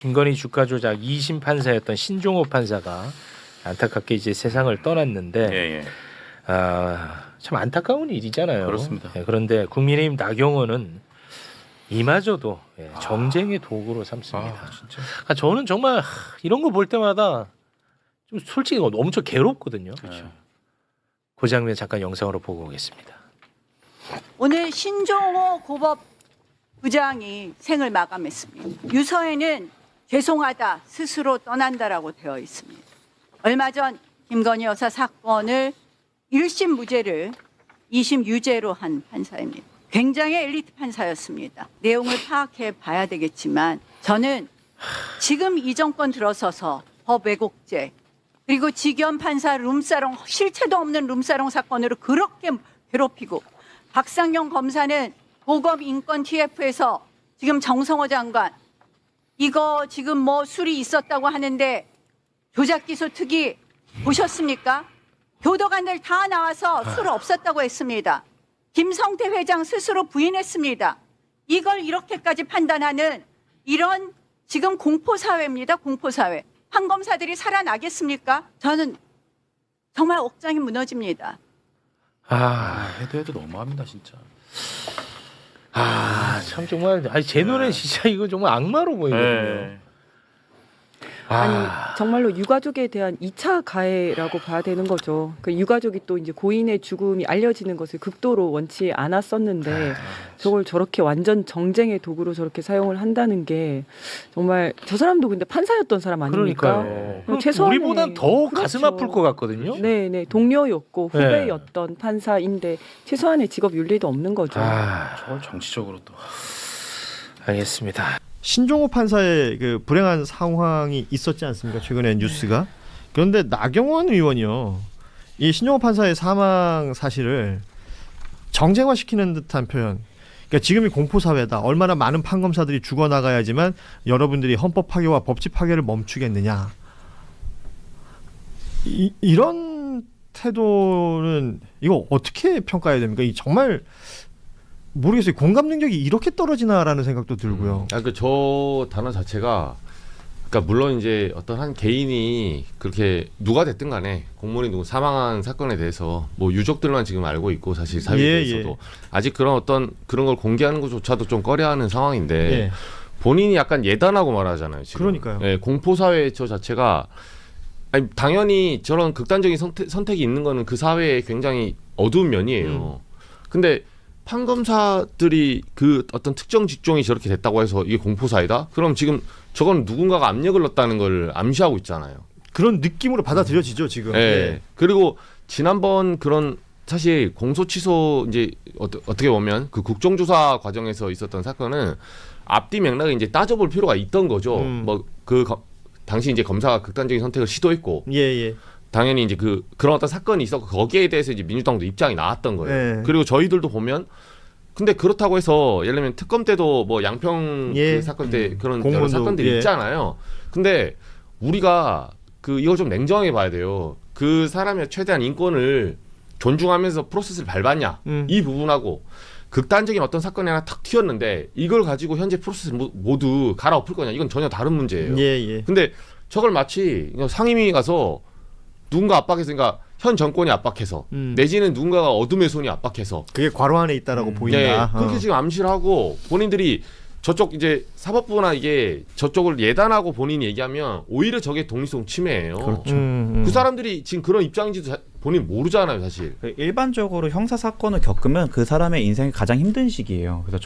김건희 주가 조작 2심 판사였던 신종호 판사가 안타깝게 이제 세상을 떠났는데 예. 참 안타까운 일이잖아요. 그렇습니다. 그런데 국민의힘 나경원은 이마저도 정쟁의 도구로 삼습니다. 진짜. 그러니까 저는 정말 이런 거 볼 때마다 좀 솔직히 엄청 괴롭거든요. 그렇죠. 그 장면 잠깐 영상으로 보고 오겠습니다. 오늘 신종호 고법부장이 생을 마감했습니다. 유서에는 죄송하다, 스스로 떠난다라고 되어 있습니다. 얼마 전 김건희 여사 사건을 1심 무죄를 2심 유죄로 한 판사입니다. 굉장히 엘리트 판사였습니다. 내용을 파악해 봐야 되겠지만 저는 지금 이 정권 들어서서 법 왜곡죄 그리고 직연 판사 룸사롱 실체도 없는 룸사롱 사건으로 그렇게 괴롭히고 박상용 검사는 보검 인권 TF에서 지금 정성호 장관 이거 지금 뭐 술이 있었다고 하는데 조작기소 특위 보셨습니까? 교도관들 다 나와서 술 없었다고 했습니다. 김성태 회장 스스로 부인했습니다. 이걸 이렇게까지 판단하는 이런 지금 공포사회입니다. 공포사회. 판검사들이 살아나겠습니까? 저는 정말 억장이 무너집니다. 해도 너무합니다 진짜. 참 정말 제 눈엔 진짜 이거 정말 악마로 보이거든요. 아니 정말로 유가족에 대한 2차 가해라고 봐야 되는 거죠. 그 유가족이 또 이제 고인의 죽음이 알려지는 것을 극도로 원치 않았었는데 저걸 저렇게 완전 정쟁의 도구로 저렇게 사용을 한다는 게 정말 저 사람도 근데 판사였던 사람 아닙니까? 그러니까요. 최소한의 우리보단 더 가슴 그렇죠. 아플 것 같거든요. 네네 동료였고 후배였던 판사인데 최소한의 직업 윤리도 없는 거죠. 저걸 정치적으로 또. 알겠습니다. 신종호 판사의 그 불행한 상황이 있었지 않습니까? 최근에 뉴스가. 그런데 나경원 의원이요. 이 신종호 판사의 사망 사실을 정쟁화시키는 듯한 표현. 그러니까 지금이 공포사회다. 얼마나 많은 판검사들이 죽어나가야지만 여러분들이 헌법 파괴와 법치 파괴를 멈추겠느냐. 이런 태도는 이거 어떻게 평가해야 됩니까? 이 정말 모르겠어요. 공감 능력이 이렇게 떨어지나라는 생각도 들고요. 저 단어 자체가 그러니까 물론 이제 어떤 한 개인이 그렇게 누가 됐든 간에 공무원이 누구 사망한 사건에 대해서 뭐 유족들만 지금 알고 있고 사실 사회에서도 아직 그런 걸 공개하는 것조차도 좀 꺼려하는 상황인데 본인이 약간 예단하고 말하잖아요. 지금. 그러니까요. 예, 공포사회 저 자체가 아니, 당연히 저런 극단적인 선택이 있는 거는 그 사회의 굉장히 어두운 면이에요. 근데 판검사들이 그 어떤 특정 직종이 저렇게 됐다고 해서 이게 공포사회다? 그럼 지금 저건 누군가가 압력을 넣었다는 걸 암시하고 있잖아요. 그런 느낌으로 받아들여지죠 지금. 네. 그리고 지난번 그런 사실 공소 취소 이제 어떻게 보면 그 국정조사 과정에서 있었던 사건은 앞뒤 맥락을 이제 따져볼 필요가 있던 거죠. 뭐 그 당시 이제 검사가 극단적인 선택을 시도했고. 당연히 이제 그런 어떤 사건이 있었고 거기에 대해서 이제 민주당도 입장이 나왔던 거예요. 그리고 저희들도 보면 근데 그렇다고 해서 예를 들면 특검 때도 뭐 양평 그 사건 때 그런 여러 사건들이 있잖아요. 근데 우리가 이걸 좀 냉정하게 봐야 돼요. 그 사람의 최대한 인권을 존중하면서 프로세스를 밟았냐 이 부분하고 극단적인 어떤 사건이 하나 탁 튀었는데 이걸 가지고 현재 프로세스를 모두 갈아엎을 거냐 이건 전혀 다른 문제예요. 근데 저걸 마치 상임위 가서 누군가 압박해서 그러니까 현 정권이 압박해서 내지는 누군가가 어둠의 손이 압박해서 그게 괄호 안에 있다라고 보인다. 그렇게 지금 암시를 하고 본인들이 저쪽 이제 사법부나 이게 저쪽을 예단하고 본인이 얘기하면 오히려 저게 독립성 침해예요. 그렇죠. 그 사람들이 지금 그런 입장인지도 본인 모르잖아요, 사실. 일반적으로 형사 사건을 겪으면 그 사람의 인생이 가장 힘든 시기예요. 그래서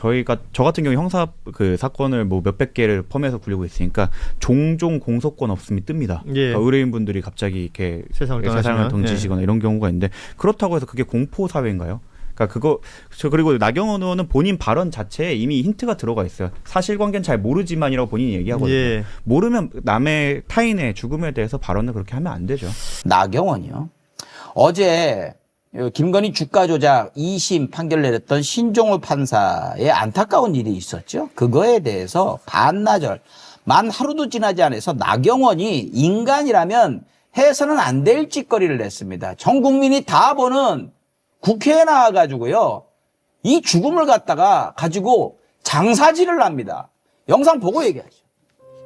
저 같은 경우 형사 그 사건을 뭐 몇백 개를 포함해서 굴리고 있으니까 종종 공소권 없음이 뜹니다. 그러니까 의뢰인분들이 갑자기 이렇게 세상을 등지시거나 이런 경우가 있는데 그렇다고 해서 그게 공포 사회인가요? 그러니까 그리고 나경원 의원은 본인 발언 자체에 이미 힌트가 들어가 있어요. 사실관계는 잘 모르지만이라고 본인이 얘기하거든요. 모르면 남의 타인의 죽음에 대해서 발언을 그렇게 하면 안 되죠. 나경원이요. 어제 김건희 주가 조작 2심 판결 내렸던 신종호 판사의 안타까운 일이 있었죠. 그거에 대해서 반나절 만 하루도 지나지 않아서 나경원이 인간이라면 해서는 안 될 짓거리를 냈습니다. 전 국민이 다 보는 국회에 나와가지고요. 이 죽음을 갖다가 가지고 장사질을 합니다. 영상 보고 얘기하죠.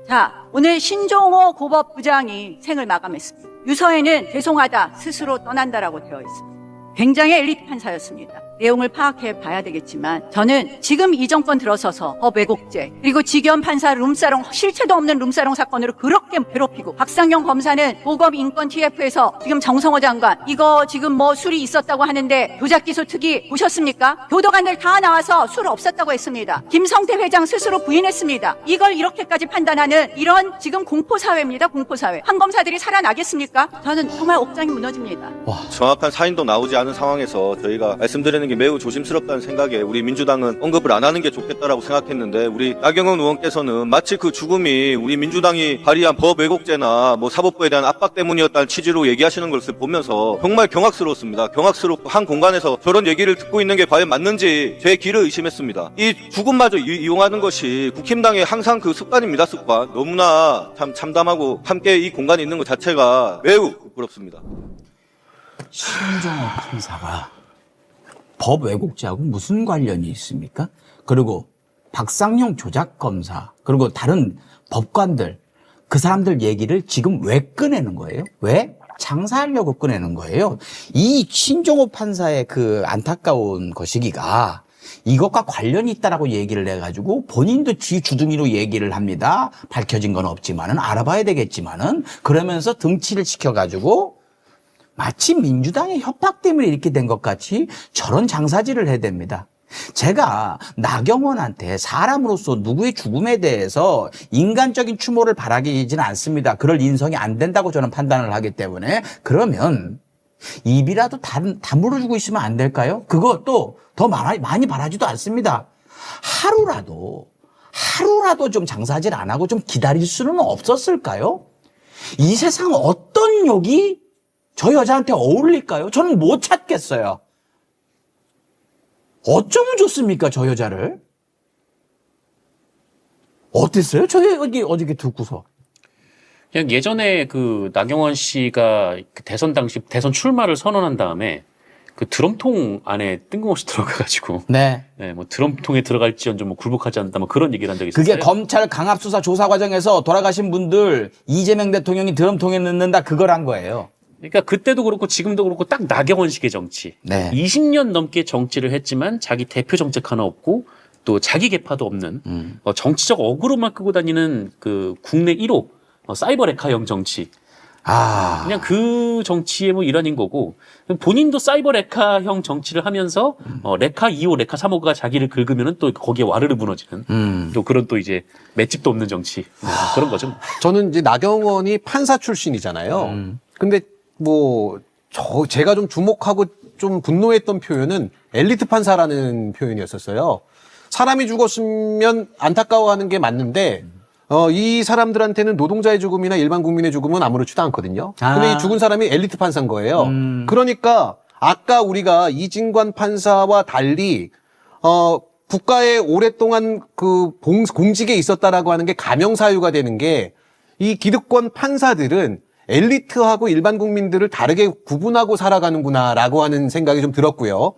자, 오늘 신종호 고법부장이 생을 마감했습니다. 유서에는 죄송하다, 스스로 떠난다라고 되어 있습니다. 굉장히 엘리트 판사였습니다. 내용을 파악해 봐야 되겠지만 저는 지금 이 정권 들어서서 법 왜곡죄 그리고 직연 판사 룸사롱 실체도 없는 룸사롱 사건으로 그렇게 괴롭히고 박상영 검사는 보검 인권 TF에서 지금 정성호 장관 이거 지금 뭐 술이 있었다고 하는데 도작기소 특위 보셨습니까? 교도관들 다 나와서 술 없었다고 했습니다. 김성태 회장 스스로 부인했습니다. 이걸 이렇게까지 판단하는 이런 지금 공포사회입니다. 공포사회. 판검사들이 살아나겠습니까? 저는 정말 옥장이 무너집니다. 정확한 사인도 나오지 않은 상황에서 저희가 말씀드리는 게 매우 조심스럽다는 생각에 우리 민주당은 언급을 안 하는 게 좋겠다라고 생각했는데 우리 나경원 의원께서는 마치 그 죽음이 우리 민주당이 발의한 법 왜곡죄나 뭐 사법부에 대한 압박 때문이었다는 취지로 얘기하시는 것을 보면서 정말 경악스러웠습니다. 경악스럽고 한 공간에서 저런 얘기를 듣고 있는 게 과연 맞는지 제 귀를 의심했습니다. 이 죽음마저 이용하는 것이 국힘당의 항상 그 습관입니다. 습관. 너무나 참 참담하고 함께 이 공간에 있는 것 자체가 매우 부끄럽습니다. 신종호 판사가 법 왜곡죄하고 무슨 관련이 있습니까? 그리고 박상용 조작검사 그리고 다른 법관들 그 사람들 얘기를 지금 왜 꺼내는 거예요? 왜? 장사하려고 꺼내는 거예요. 이 신종호 판사의 그 안타까운 거시기가 이것과 관련이 있다라고 얘기를 해가지고 본인도 주둥이로 얘기를 합니다. 밝혀진 건 없지만은 알아봐야 되겠지만은 그러면서 등치를 시켜가지고 마치 민주당의 협박 때문에 이렇게 된 것 같이 저런 장사질을 해야 됩니다. 제가 나경원한테 사람으로서 누구의 죽음에 대해서 인간적인 추모를 바라기는 않습니다. 그럴 인성이 안 된다고 저는 판단을 하기 때문에 그러면 입이라도 다물어주고 있으면 안 될까요? 그것도 더 많이 바라지도 않습니다. 하루라도 좀 장사질 안 하고 좀 기다릴 수는 없었을까요? 이 세상 어떤 욕이 저 여자한테 어울릴까요? 저는 못 찾겠어요. 어쩌면 좋습니까, 저 여자를? 어땠어요? 저 어저께 듣고서. 그냥 예전에 그 나경원 씨가 그 대선 당시 대선 출마를 선언한 다음에 그 드럼통 안에 뜬금없이 들어가가지고 네, 뭐 드럼통에 들어갈지언정 뭐 굴복하지 않는다 뭐 그런 얘기를 한 적이 있었어요. 그게 검찰 강압수사 조사 과정에서 돌아가신 분들 이재명 대통령이 드럼통에 넣는다 그걸 한 거예요. 그러니까 그때도 그렇고 지금도 그렇고 딱 나경원식의 정치. 네. 20년 넘게 정치를 했지만 자기 대표 정책 하나 없고 또 자기 계파도 없는 정치적 어그로만 끄고 다니는 그 국내 1호 사이버 레카형 정치. 그냥 그 정치의 뭐 일환인 거고 본인도 사이버 레카형 정치를 하면서 레카 2호, 레카 3호가 자기를 긁으면은 또 거기에 와르르 무너지는 또 그런 또 이제 맷집도 없는 정치 그런 거죠. 저는 이제 나경원이 판사 출신이잖아요. 근데 뭐 제가 좀 주목하고 좀 분노했던 표현은 엘리트 판사라는 표현이었었어요. 사람이 죽었으면 안타까워하는 게 맞는데 이 사람들한테는 노동자의 죽음이나 일반 국민의 죽음은 아무렇지도 않거든요. 근데 이 죽은 사람이 엘리트 판사인 거예요. 그러니까 아까 우리가 이진관 판사와 달리 국가에 오랫동안 그 공직에 있었다라고 하는 게 가명사유가 되는 게 이 기득권 판사들은 엘리트하고 일반 국민들을 다르게 구분하고 살아가는구나라고 하는 생각이 좀 들었고요.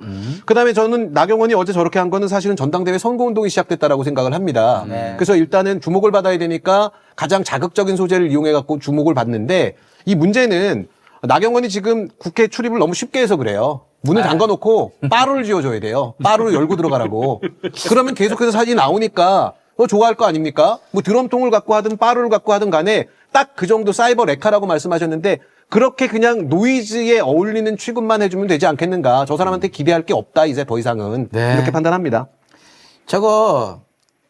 그다음에 저는 나경원이 어제 저렇게 한 거는 사실은 전당대회 선거운동이 시작됐다라고 생각을 합니다. 그래서 일단은 주목을 받아야 되니까 가장 자극적인 소재를 이용해갖고 주목을 받는데 이 문제는 나경원이 지금 국회 출입을 너무 쉽게 해서 그래요. 문을 잠가놓고 빠루를 지어줘야 돼요. 빠루를 열고 들어가라고. 그러면 계속해서 사진이 나오니까 좋아할 거 아닙니까? 뭐 드럼통을 갖고 하든 빠루를 갖고 하든 간에 딱 그 정도 사이버 레카라고 말씀하셨는데 그렇게 그냥 노이즈에 어울리는 취급만 해주면 되지 않겠는가. 저 사람한테 기대할 게 없다 이제 더 이상은. 네. 이렇게 판단합니다. 저거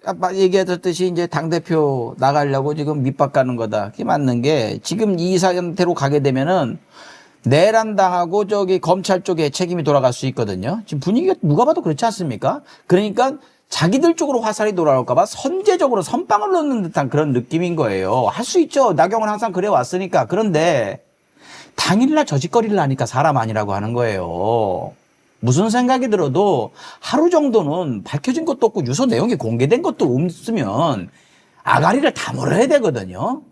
아까 얘기하셨듯이 이제 당대표 나가려고 지금 밑밥 가는 거다. 그게 맞는 게 지금 이 상태로 가게 되면은 내란당하고 저기 검찰 쪽에 책임이 돌아갈 수 있거든요. 지금 분위기가 누가 봐도 그렇지 않습니까? 그러니까 자기들 쪽으로 화살이 돌아올까봐 선제적으로 선빵을 넣는 듯한 그런 느낌인 거예요. 할 수 있죠. 나경원 항상 그래 왔으니까. 그런데 당일날 저짓거리를 하니까 사람 아니라고 하는 거예요. 무슨 생각이 들어도 하루 정도는 밝혀진 것도 없고 유서 내용이 공개된 것도 없으면 아가리를 다물어야 되거든요.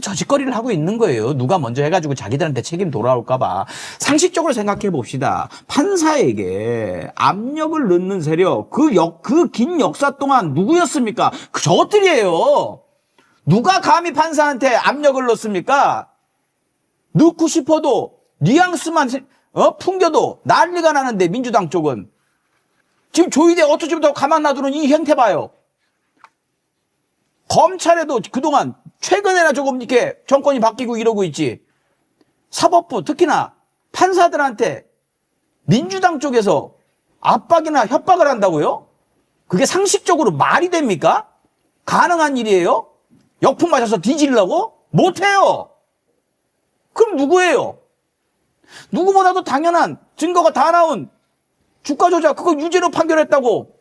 저짓거리를 하고 있는 거예요. 누가 먼저 해가지고 자기들한테 책임 돌아올까봐. 상식적으로 생각해 봅시다. 판사에게 압력을 넣는 세력, 그 긴 역사 동안 누구였습니까? 저것들이에요. 누가 감히 판사한테 압력을 넣습니까? 넣고 싶어도 뉘앙스만 풍겨도 난리가 나는데 민주당 쪽은 지금 조희대 어쩌지부터 가만 놔두는 이 형태 봐요. 검찰에도 그동안 최근에나 조금 이렇게 정권이 바뀌고 이러고 있지. 사법부 특히나 판사들한테 민주당 쪽에서 압박이나 협박을 한다고요? 그게 상식적으로 말이 됩니까? 가능한 일이에요? 역풍 맞아서 뒤지려고? 못해요. 그럼 누구예요? 누구보다도 당연한 증거가 다 나온 주가 조작 그거 유죄로 판결했다고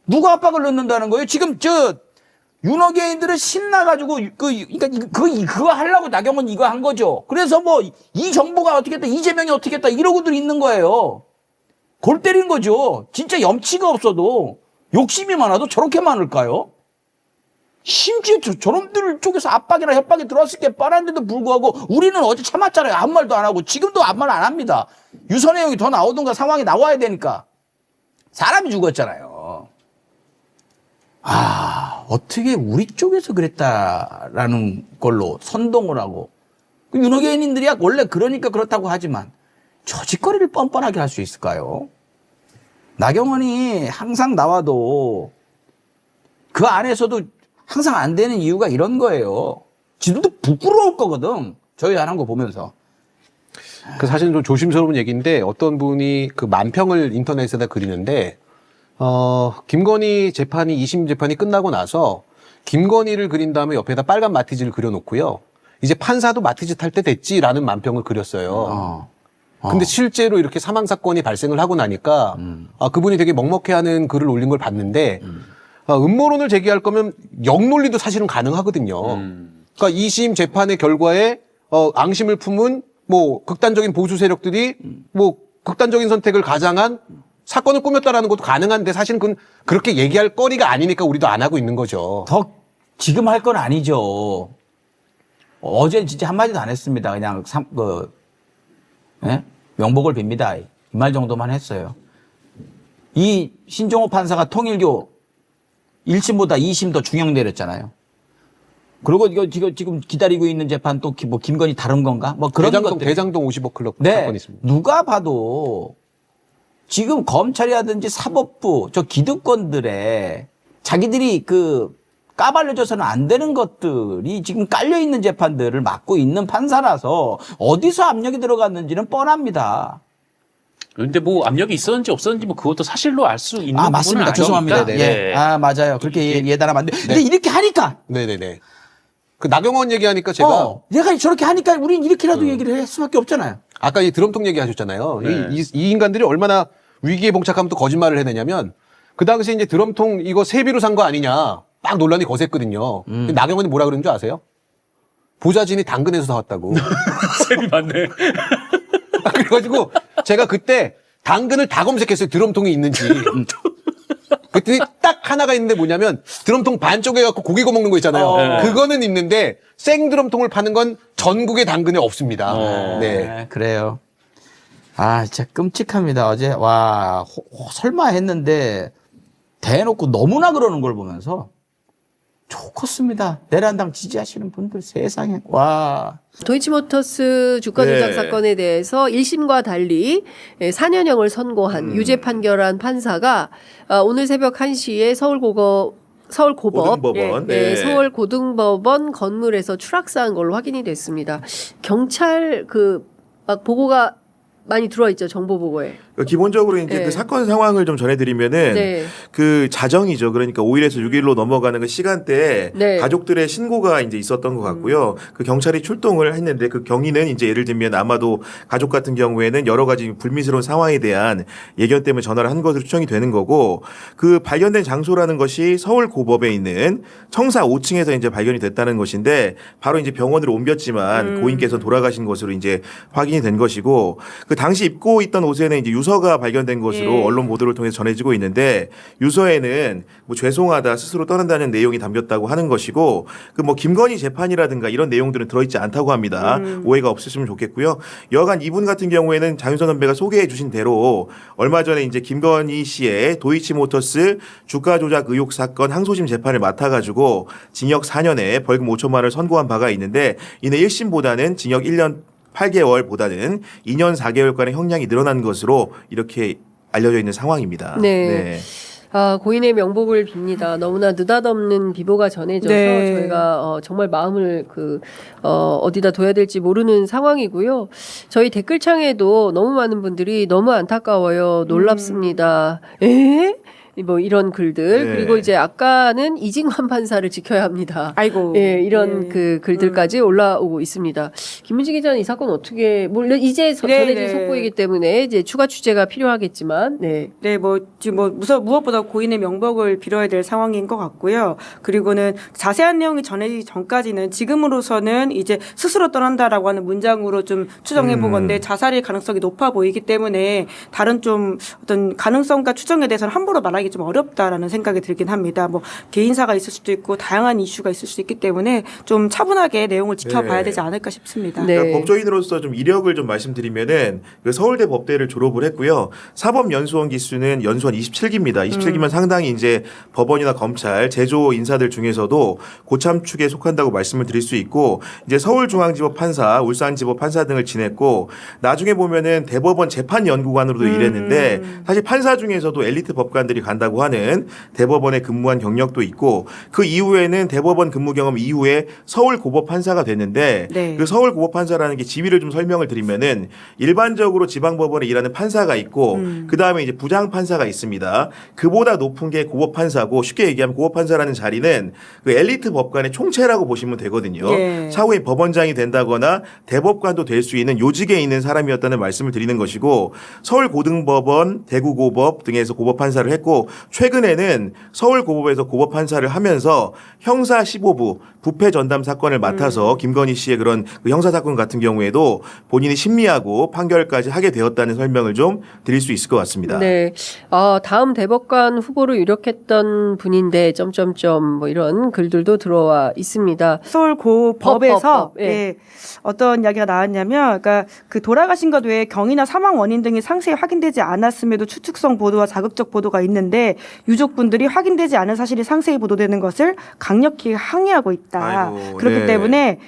누가 압박을 넣는다는 거예요? 지금 윤호개인들은 신나가지고 그거 하려고 나경원 이거 한 거죠. 그래서 뭐 이 정부가 어떻게 했다 이재명이 어떻게 했다 이러고들 있는 거예요. 골 때린 거죠. 진짜 염치가 없어도 욕심이 많아도 저렇게 많을까요? 심지어 저놈들 쪽에서 압박이나 협박이 들어왔을 게 뻔한데도 불구하고 우리는 어제 참았잖아요. 아무 말도 안 하고 지금도 아무 말 안 합니다. 유선의 형이 더 나오던가 상황이 나와야 되니까. 사람이 죽었잖아요. 어떻게 우리 쪽에서 그랬다라는 걸로 선동을 하고 윤호개인들이 원래 그러니까 그렇다고 하지만 저 짓거리를 뻔뻔하게 할 수 있을까요? 나경원이 항상 나와도 그 안에서도 항상 안 되는 이유가 이런 거예요. 지금도 부끄러울 거거든. 저희 안 한 거 보면서. 그 사실 좀 조심스러운 얘기인데 어떤 분이 그 만평을 인터넷에다 그리는데 김건희 재판이 2심 재판이 끝나고 나서 김건희를 그린 다음에 옆에다 빨간 마티즈를 그려놓고요. 이제 판사도 마티즈 탈 때 됐지라는 만평을 그렸어요. 근데 실제로 이렇게 사망 사건이 발생을 하고 나니까 그분이 되게 먹먹해하는 글을 올린 걸 봤는데 음모론을 제기할 거면 역논리도 사실은 가능하거든요. 그러니까 2심 재판의 결과에 앙심을 품은 뭐 극단적인 보수 세력들이 뭐 극단적인 선택을 가장한 사건을 꾸몄다라는 것도 가능한데 사실은 그건 그렇게 얘기할 거리가 아니니까 우리도 안 하고 있는 거죠. 더 지금 할 건 아니죠. 어제 진짜 한마디도 안 했습니다. 그냥 명복을 빕니다. 이 말 정도만 했어요. 이 신종호 판사가 통일교 1심보다 2심 더 중형 내렸잖아요. 그리고 이거 지금 기다리고 있는 재판 또 뭐 김건희 다른 건가? 뭐 그런 것들. 대장동 50억 클럽 네, 사건이 있습니다. 누가 봐도 지금 검찰이라든지 사법부 저 기득권들의 자기들이 까발려져서는 안 되는 것들이 지금 깔려 있는 재판들을 맡고 있는 판사라서 어디서 압력이 들어갔는지는 뻔합니다. 그런데 뭐 압력이 있었는지 없었는지 뭐 그것도 사실로 알 수 있는 부분은 맞습니다. 죄송합니다. 예. 맞아요. 그렇게 예단하면 안 돼. 근데 이렇게 하니까. 네네네. 그 나경원 얘기하니까 제가 내가 저렇게 하니까 우린 이렇게라도 얘기를 할 수밖에 없잖아요. 아까 이 드럼통 얘기하셨잖아요. 네. 이 인간들이 얼마나 위기에 봉착하면 또 거짓말을 해내냐면 그 당시에 이제 드럼통 이거 세비로 산 거 아니냐 막 논란이 거셌거든요. 나경원이 뭐라 그러는 줄 아세요? 보좌진이 당근에서 사왔다고. 세비 맞네. 그래가지고 제가 그때 당근을 다 검색했어요. 드럼통이 있는지. 그랬더니 딱 하나가 있는데 뭐냐면 드럼통 반쪽에 갖고 고기 구워 먹는 거 있잖아요. 그거는 있는데 생 드럼통을 파는 건 전국의 당근에 없습니다. 네. 그래요. 진짜 끔찍합니다. 어제 설마 했는데 대놓고 너무나 그러는 걸 보면서 좋겠습니다. 내란당 지지하시는 분들 세상에 도이치모터스 주가 조작 사건에 대해서 1심과 달리 4년형을 선고한 유죄 판결한 판사가 오늘 새벽 1시에 서울고법 고등법원, 서울고등법원 건물에서 추락사한 걸로 확인이 됐습니다. 경찰 막 보고가 많이 들어있죠, 정보 보고에. 기본적으로 이제 그 사건 상황을 좀 전해드리면은 그 자정이죠. 그러니까 5일에서 6일로 넘어가는 그 시간대에 가족들의 신고가 이제 있었던 것 같고요. 그 경찰이 출동을 했는데 그 경위는 이제 예를 들면 아마도 가족 같은 경우에는 여러 가지 불미스러운 상황에 대한 예견 때문에 전화를 한 것으로 추정이 되는 거고 그 발견된 장소라는 것이 서울 고법에 있는 청사 5층에서 이제 발견이 됐다는 것인데 바로 이제 병원으로 옮겼지만 고인께서 돌아가신 것으로 이제 확인이 된 것이고 그 당시 입고 있던 옷에는 이제 유서가 발견된 것으로 예. 언론 보도를 통해서 전해지고 있는데 유서에는 뭐 죄송하다 스스로 떠난다는 내용이 담겼다고 하는 것이고 그 뭐 김건희 재판이라든가 이런 내용들은 들어있지 않다고 합니다. 오해가 없으시면 좋겠고요. 여간 이분 같은 경우에는 장윤선 선배가 소개해 주신 대로 얼마 전에 이제 김건희 씨의 도이치모터스 주가 조작 의혹 사건 항소심 재판을 맡아가지고 징역 4년에 벌금 5천만 원을 선고한 바가 있는데 이내 1심보다는 징역 1년 8개월보다는 2년 4개월간의 형량이 늘어난 것으로 이렇게 알려져 있는 상황입니다. 네. 아, 고인의 명복을 빕니다. 너무나 느닷없는 비보가 전해져서 네. 저희가 정말 마음을 어디다 둬야 될지 모르는 상황이고요. 저희 댓글창에도 너무 많은 분들이 너무 안타까워요. 놀랍습니다. 에? 뭐 이런 글들. 네. 그리고 이제 아까는 이징환 판사를 지켜야 합니다. 아이고. 예, 이런 그 글들까지 올라오고 있습니다. 김문지 기자는 이 사건 어떻게 물론 이제 전해진 속보이기 때문에 이제 추가 취재가 필요하겠지만 네. 네, 뭐 지금 뭐 무엇보다 고인의 명복을 빌어야 될 상황인 것 같고요. 그리고는 자세한 내용이 전해지기 전까지는 지금으로서는 이제 스스로 떠난다라고 하는 문장으로 좀 추정해 보건데 자살일 가능성이 높아 보이기 때문에 다른 좀 어떤 가능성과 추정에 대해서는 함부로 말하기 좀 어렵다라는 생각이 들긴 합니다. 뭐 개인사가 있을 수도 있고 다양한 이슈가 있을 수 있기 때문에 좀 차분하게 내용을 지켜봐야 되지 않을까 싶습니다. 그러니까 법조인으로서 좀 이력을 좀 말씀드리면은 그 서울대 법대를 졸업을 했고요. 사법연수원 기수는 연수원 27기입니다. 27기면 상당히 이제 법원이나 검찰, 제조 인사들 중에서도 고참 축에 속한다고 말씀을 드릴 수 있고 이제 서울중앙지법 판사, 울산지법 판사 등을 지냈고 나중에 보면은 대법원 재판연구관으로도 일했는데 사실 판사 중에서도 엘리트 법관들이 간다고 하는 대법원에 근무한 경력도 있고 그 이후에는 대법원 근무 경험 이후에 서울고법 판사가 됐는데 네. 그 서울고법 판사라는 게 지위를 좀 설명을 드리면은 일반적으로 지방법원에 일하는 판사가 있고 그 다음에 이제 부장 판사가 있습니다. 그보다 높은 게 고법 판사고 쉽게 얘기하면 고법 판사라는 자리는 그 엘리트 법관의 총체라고 보시면 되거든요. 예. 차후에 법원장이 된다거나 대법관도 될 수 있는 요직에 있는 사람이었다는 말씀을 드리는 것이고 서울고등법원, 대구고법 등에서 고법 판사를 했고 최근에는 서울고법에서 고법 판사를 하면서 형사 15부 부패 전담 사건을 맡아서 김건희 씨의 그런 그 형사 사건 같은 경우에도 본인이 심리하고 판결까지 하게 되었다는 설명을 좀 드릴 수 있을 것 같습니다. 네. 다음 대법관 후보로 유력했던 분인데 점점점 뭐 이런 글들도 들어와 있습니다. 서울고법에서 법. 예. 어떤 이야기가 나왔냐면 그러니까 그 돌아가신 것 외에 경위나 사망 원인 등이 상세히 확인되지 않았음에도 추측성 보도와 자극적 보도가 있는데 유족분들이 확인되지 않은 사실이 상세히 보도되는 것을 강력히 항의하고 있다. 아이고, 그렇기 네. 때문에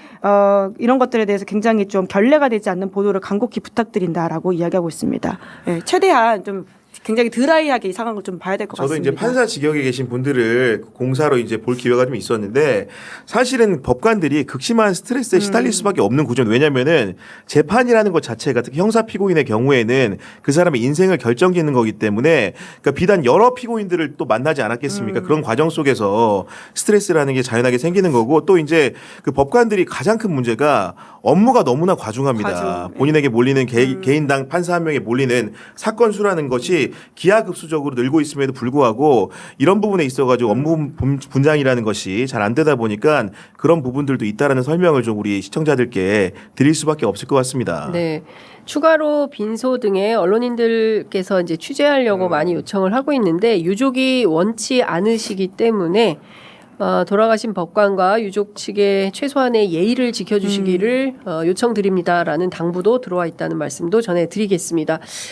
이런 것들에 대해서 굉장히 좀 결례가 되지 않는 보도를 간곡히 부탁드린다라고 이야기하고 있습니다. 네, 최대한 좀 굉장히 드라이하게 이 상황을 좀 봐야 될 것 저도 같습니다. 이제 판사 직역에 계신 분들을 공사로 이제 볼 기회가 좀 있었는데 사실은 법관들이 극심한 스트레스에 시달릴 수밖에 없는 구조는 왜냐면은 재판이라는 것 자체가 특히 형사 피고인의 경우에는 그 사람의 인생을 결정짓는 거기 때문에 그러니까 비단 여러 피고인들을 또 만나지 않았겠습니까? 그런 과정 속에서 스트레스라는 게 자연하게 생기는 거고 또 이제 그 법관들이 가장 큰 문제가 업무가 너무나 과중합니다. 본인에게 몰리는 개인당 판사 한 명에 몰리는 사건 수라는 것이 기하급수적으로 늘고 있음에도 불구하고 이런 부분에 있어가지고 업무 분장이라는 것이 잘 안 되다 보니까 그런 부분들도 있다라는 설명을 좀 우리 시청자들께 드릴 수밖에 없을 것 같습니다. 네. 추가로 빈소 등의 언론인들께서 이제 취재하려고 많이 요청을 하고 있는데 유족이 원치 않으시기 때문에 돌아가신 법관과 유족 측의 최소한의 예의를 지켜주시기를 요청드립니다라는 당부도 들어와 있다는 말씀도 전해드리겠습니다.